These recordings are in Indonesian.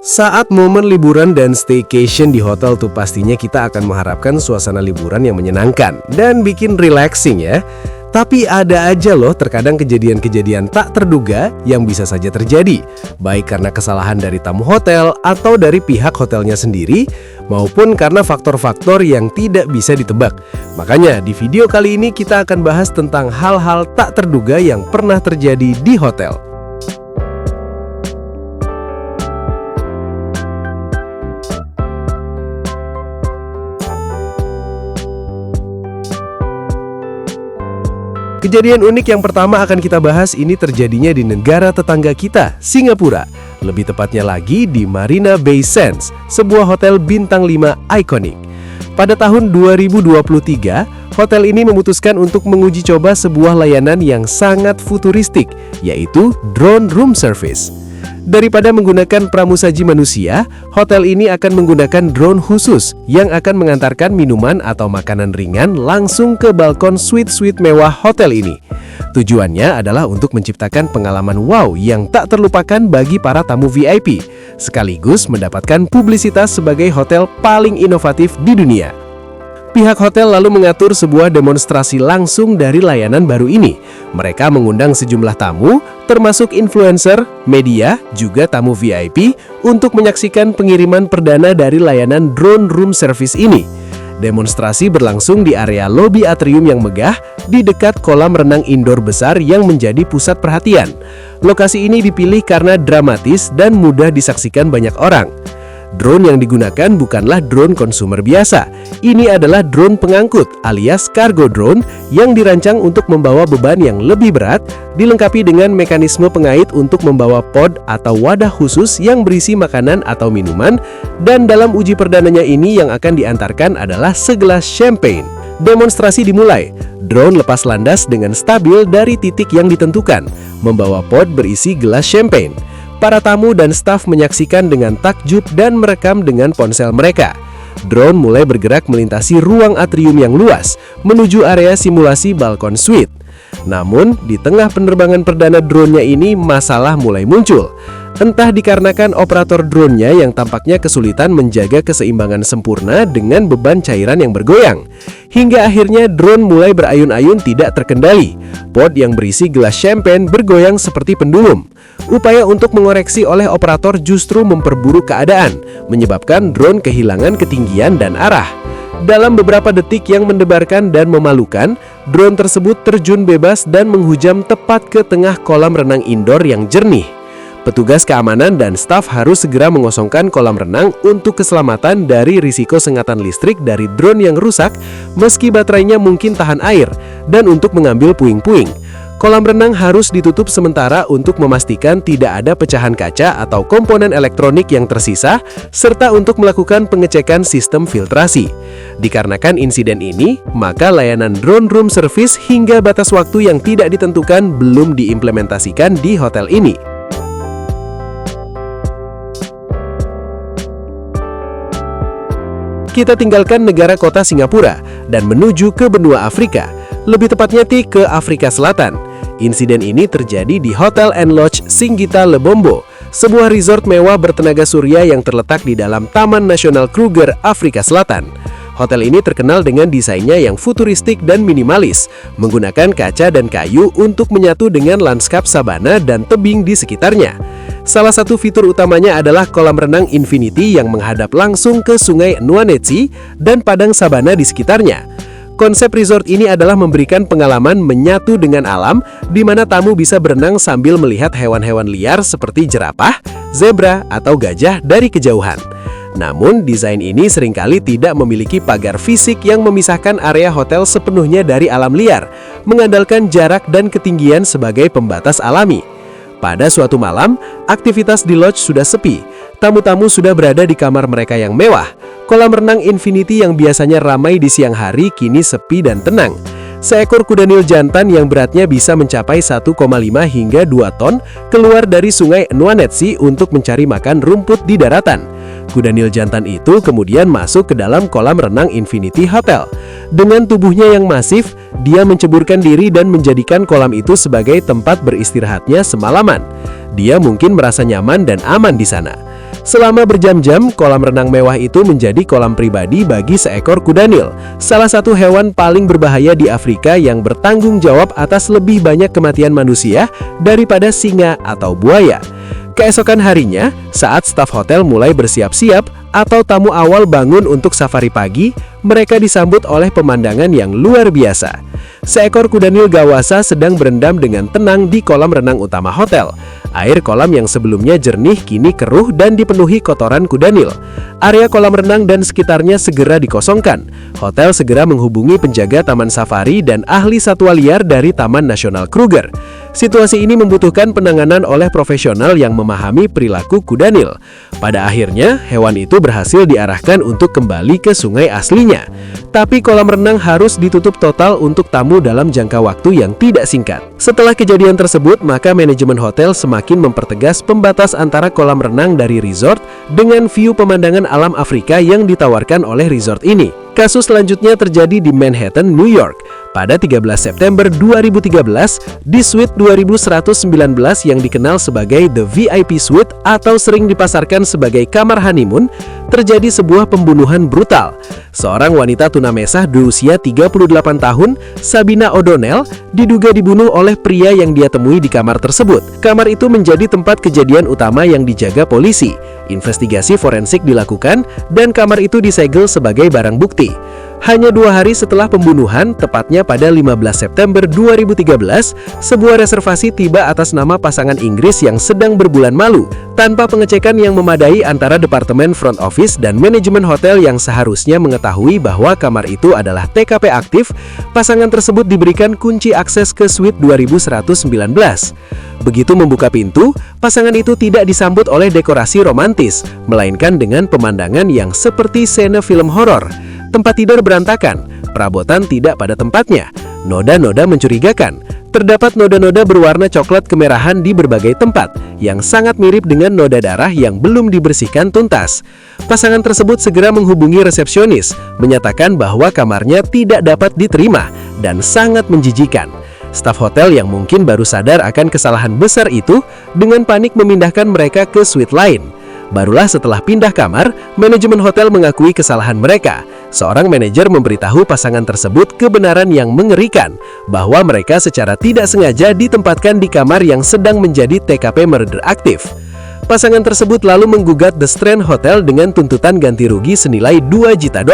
Saat momen liburan dan staycation di hotel tuh pastinya kita akan mengharapkan suasana liburan yang menyenangkan dan bikin relaxing ya. Tapi ada aja loh terkadang kejadian-kejadian tak terduga yang bisa saja terjadi, baik karena kesalahan dari tamu hotel atau dari pihak hotelnya sendiri, maupun karena faktor-faktor yang tidak bisa ditebak. Makanya di video kali ini kita akan bahas tentang hal-hal tak terduga yang pernah terjadi di hotel. Kejadian unik yang pertama akan kita bahas ini terjadinya di negara tetangga kita, Singapura. Lebih tepatnya lagi di Marina Bay Sands, sebuah hotel bintang 5 ikonik. Pada tahun 2023, hotel ini memutuskan untuk menguji coba sebuah layanan yang sangat futuristik, yaitu drone room service. Daripada menggunakan pramusaji manusia, hotel ini akan menggunakan drone khusus yang akan mengantarkan minuman atau makanan ringan langsung ke balkon suite-suite mewah hotel ini. Tujuannya adalah untuk menciptakan pengalaman wow yang tak terlupakan bagi para tamu VIP, sekaligus mendapatkan publisitas sebagai hotel paling inovatif di dunia. Pihak hotel lalu mengatur sebuah demonstrasi langsung dari layanan baru ini. Mereka mengundang sejumlah tamu, termasuk influencer, media, juga tamu VIP untuk menyaksikan pengiriman perdana dari layanan drone room service ini. Demonstrasi berlangsung di area lobi atrium yang megah di dekat kolam renang indoor besar yang menjadi pusat perhatian. Lokasi ini dipilih karena dramatis dan mudah disaksikan banyak orang. Drone yang digunakan bukanlah drone konsumer biasa. Ini adalah drone pengangkut alias cargo drone yang dirancang untuk membawa beban yang lebih berat, dilengkapi dengan mekanisme pengait untuk membawa pod atau wadah khusus yang berisi makanan atau minuman, dan dalam uji perdananya ini yang akan diantarkan adalah segelas champagne. Demonstrasi dimulai. Drone lepas landas dengan stabil dari titik yang ditentukan, membawa pod berisi gelas champagne. Para tamu dan staf menyaksikan dengan takjub dan merekam dengan ponsel mereka. Drone mulai bergerak melintasi ruang atrium yang luas, menuju area simulasi balkon suite. Namun, di tengah penerbangan perdana drone-nya ini, masalah mulai muncul. Entah dikarenakan operator drone-nya yang tampaknya kesulitan menjaga keseimbangan sempurna dengan beban cairan yang bergoyang. Hingga akhirnya drone mulai berayun-ayun tidak terkendali. Pod yang berisi gelas champagne bergoyang seperti pendulum. Upaya untuk mengoreksi oleh operator justru memperburuk keadaan, menyebabkan drone kehilangan ketinggian dan arah. Dalam beberapa detik yang mendebarkan dan memalukan, drone tersebut terjun bebas dan menghujam tepat ke tengah kolam renang indoor yang jernih. Petugas keamanan dan staf harus segera mengosongkan kolam renang untuk keselamatan dari risiko sengatan listrik dari drone yang rusak, meski baterainya mungkin tahan air, dan untuk mengambil puing-puing. Kolam renang harus ditutup sementara untuk memastikan tidak ada pecahan kaca atau komponen elektronik yang tersisa, serta untuk melakukan pengecekan sistem filtrasi. Dikarenakan insiden ini, maka layanan drone room service hingga batas waktu yang tidak ditentukan belum diimplementasikan di hotel ini. Kita tinggalkan negara kota Singapura dan menuju ke benua Afrika, lebih tepatnya ke Afrika Selatan. Insiden ini terjadi di Hotel and Lodge Singita Lebombo, sebuah resort mewah bertenaga surya yang terletak di dalam Taman Nasional Kruger, Afrika Selatan. Hotel ini terkenal dengan desainnya yang futuristik dan minimalis, menggunakan kaca dan kayu untuk menyatu dengan lanskap sabana dan tebing di sekitarnya. Salah satu fitur utamanya adalah kolam renang infinity yang menghadap langsung ke sungai Nuanetsi dan padang sabana di sekitarnya. Konsep resort ini adalah memberikan pengalaman menyatu dengan alam, di mana tamu bisa berenang sambil melihat hewan-hewan liar seperti jerapah, zebra, atau gajah dari kejauhan. Namun, desain ini seringkali tidak memiliki pagar fisik yang memisahkan area hotel sepenuhnya dari alam liar, mengandalkan jarak dan ketinggian sebagai pembatas alami. Pada suatu malam, aktivitas di lodge sudah sepi. Tamu-tamu sudah berada di kamar mereka yang mewah. Kolam renang infinity yang biasanya ramai di siang hari kini sepi dan tenang. Seekor kuda nil jantan yang beratnya bisa mencapai 1,5 hingga 2 ton keluar dari sungai Nuanetsi untuk mencari makan rumput di daratan. Kuda nil jantan itu kemudian masuk ke dalam kolam renang Infinity Hotel. Dengan tubuhnya yang masif, dia menceburkan diri dan menjadikan kolam itu sebagai tempat beristirahatnya semalaman. Dia mungkin merasa nyaman dan aman di sana. Selama berjam-jam, kolam renang mewah itu menjadi kolam pribadi bagi seekor kuda Nil, salah satu hewan paling berbahaya di Afrika yang bertanggung jawab atas lebih banyak kematian manusia daripada singa atau buaya. Keesokan harinya, saat staf hotel mulai bersiap-siap atau tamu awal bangun untuk safari pagi, mereka disambut oleh pemandangan yang luar biasa. Seekor kuda Nil Gawasa sedang berendam dengan tenang di kolam renang utama hotel. Air kolam yang sebelumnya jernih kini keruh dan dipenuhi kotoran kuda Nil. Area kolam renang dan sekitarnya segera dikosongkan. Hotel segera menghubungi penjaga taman safari dan ahli satwa liar dari Taman Nasional Kruger. Situasi ini membutuhkan penanganan oleh profesional yang memahami perilaku kuda Nil. Pada akhirnya, hewan itu berhasil diarahkan untuk kembali ke sungai aslinya. Tapi kolam renang harus ditutup total untuk tamu dalam jangka waktu yang tidak singkat. Setelah kejadian tersebut, maka manajemen hotel semakin mempertegas pembatas antara kolam renang dari resort dengan view pemandangan alam Afrika yang ditawarkan oleh resort ini. Kasus selanjutnya terjadi di Manhattan, New York. Pada 13 September 2013, di Suite 2119 yang dikenal sebagai The VIP Suite atau sering dipasarkan sebagai kamar honeymoon, terjadi sebuah pembunuhan brutal. Seorang wanita tunamesah berusia 38 tahun, Sabina O'Donnell, diduga dibunuh oleh pria yang dia temui di kamar tersebut. Kamar itu menjadi tempat kejadian utama yang dijaga polisi. Investigasi forensik dilakukan dan kamar itu disegel sebagai barang bukti. Hanya 2 hari setelah pembunuhan, tepatnya pada 15 September 2013, sebuah reservasi tiba atas nama pasangan Inggris yang sedang berbulan malu, tanpa pengecekan yang memadai antara departemen front office dan manajemen hotel yang seharusnya mengetahui bahwa kamar itu adalah TKP aktif. Pasangan tersebut diberikan kunci akses ke suite 2119. Begitu membuka pintu, pasangan itu tidak disambut oleh dekorasi romantis, melainkan dengan pemandangan yang seperti scene film horor. Tempat tidur berantakan, perabotan tidak pada tempatnya, noda-noda mencurigakan. Terdapat noda-noda berwarna coklat kemerahan di berbagai tempat, yang sangat mirip dengan noda darah yang belum dibersihkan tuntas. Pasangan tersebut segera menghubungi resepsionis, menyatakan bahwa kamarnya tidak dapat diterima dan sangat menjijikan. Staf hotel yang mungkin baru sadar akan kesalahan besar itu, dengan panik memindahkan mereka ke suite lain. Barulah setelah pindah kamar, manajemen hotel mengakui kesalahan mereka. Seorang manajer memberitahu pasangan tersebut kebenaran yang mengerikan, bahwa mereka secara tidak sengaja ditempatkan di kamar yang sedang menjadi TKP murder aktif. Pasangan tersebut lalu menggugat The Strand Hotel dengan tuntutan ganti rugi senilai $2 juta.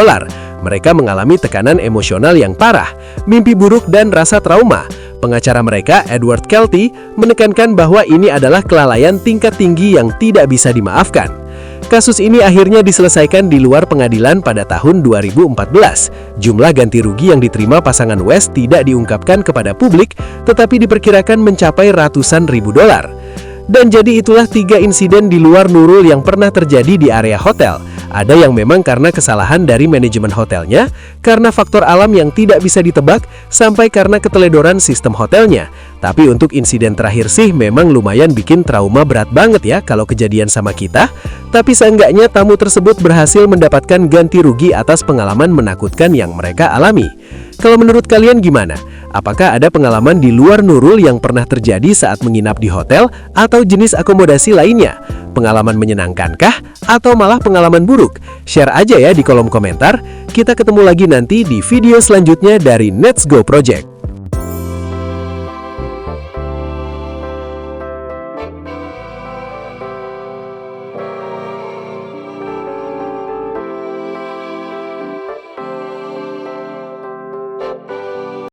Mereka mengalami tekanan emosional yang parah, mimpi buruk dan rasa trauma. Pengacara mereka, Edward Kelty, menekankan bahwa ini adalah kelalaian tingkat tinggi yang tidak bisa dimaafkan. Kasus ini akhirnya diselesaikan di luar pengadilan pada tahun 2014. Jumlah ganti rugi yang diterima pasangan West tidak diungkapkan kepada publik, tetapi diperkirakan mencapai ratusan ribu dolar. Dan jadi itulah 3 insiden di luar Nurul yang pernah terjadi di area hotel. Ada yang memang karena kesalahan dari manajemen hotelnya, karena faktor alam yang tidak bisa ditebak, sampai karena keteledoran sistem hotelnya. Tapi untuk insiden terakhir sih memang lumayan bikin trauma berat banget ya kalau kejadian sama kita. Tapi seenggaknya tamu tersebut berhasil mendapatkan ganti rugi atas pengalaman menakutkan yang mereka alami. Kalau menurut kalian gimana? Apakah ada pengalaman di luar Nurul yang pernah terjadi saat menginap di hotel atau jenis akomodasi lainnya? Pengalaman menyenangkankah atau malah pengalaman buruk? Share aja ya di kolom komentar. Kita ketemu lagi nanti di video selanjutnya dari Let's Go Project.